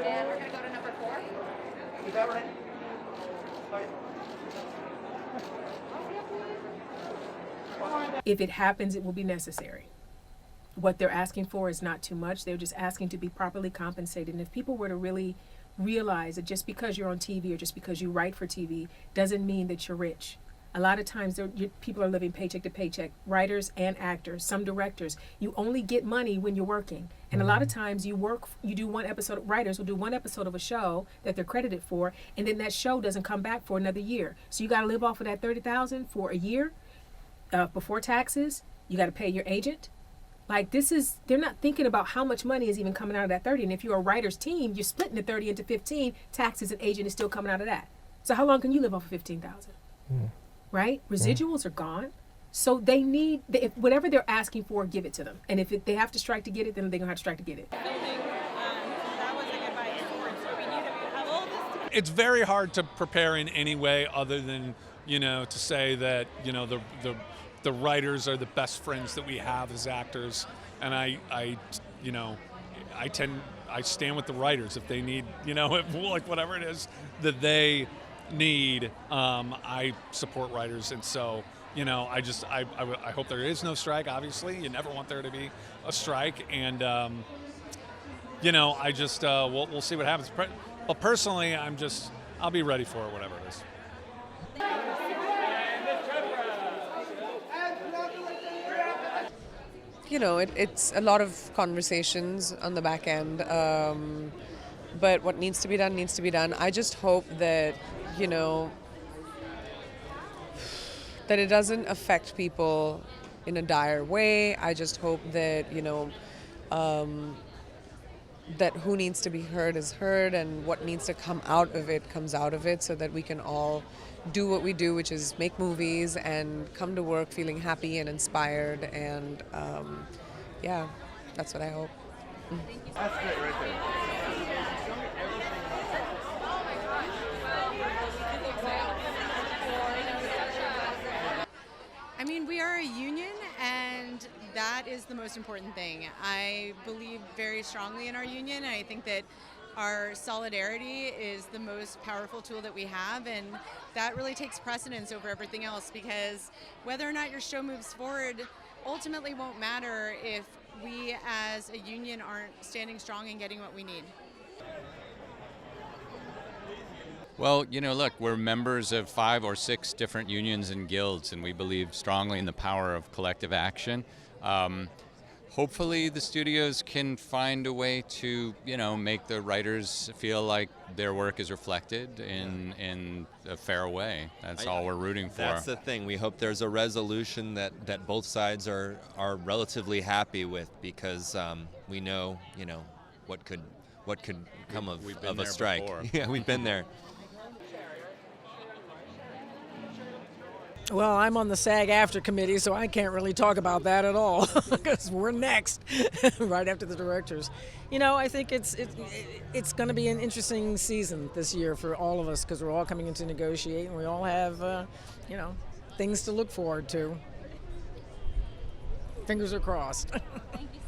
And we're going to go to number 4. Is that right? If it happens, it will be necessary. What they're asking for is not too much. They're just asking to be properly compensated. And if people were to really realize that just because you're on TV or just because you write for TV doesn't mean that you're rich. A lot of times people are living paycheck to paycheck, writers and actors, some directors. You only get money when you're working. And a lot of times you do one episode, writers will do one episode of a show that they're credited for, and then that show doesn't come back for another year. So you got to live off of that $30,000 for a year before taxes. You got to pay your agent. Like they're not thinking about how much money is even coming out of that 30. And if you're a writer's team, you're splitting the 30 into 15, taxes and agent is still coming out of that. So how long can you live off of 15,000? Right? Residuals are gone. So they need, if whatever they're asking for, give it to them. And if they have to strike to get it, then they're going to have to strike to get it. It's very hard to prepare in any way other than, to say that, the writers are the best friends that we have as actors. And I stand with the writers if they need, like whatever it is that they need. I support writers, and so I hope there is no strike. Obviously, you never want there to be a strike, and we'll see what happens. But personally, I'll be ready for it, whatever it is. It's a lot of conversations on the back end, but what needs to be done needs to be done. I just hope that that it doesn't affect people in a dire way. I just hope that that who needs to be heard is heard, and what needs to come out of it comes out of it, so that we can all do what we do, which is make movies and come to work feeling happy and inspired, and that's what I hope. That's great right there. I mean, we are a union, and that is the most important thing. I believe very strongly in our union, and I think that our solidarity is the most powerful tool that we have, and that really takes precedence over everything else, because whether or not your show moves forward ultimately won't matter if we as a union aren't standing strong and getting what we need. Well, look, we're members of 5 or 6 different unions and guilds, and we believe strongly in the power of collective action. Hopefully the studios can find a way to, make the writers feel like their work is reflected in a fair way. That's all we're rooting for. That's the thing. We hope there's a resolution that both sides are relatively happy with, because we know, what could come of a strike. Yeah, we've been there. Well, I'm on the SAG after committee, so I can't really talk about that at all, because we're next, right after the directors. I think it's going to be an interesting season this year for all of us, because we're all coming in to negotiate, and we all have, things to look forward to. Fingers are crossed. Thank you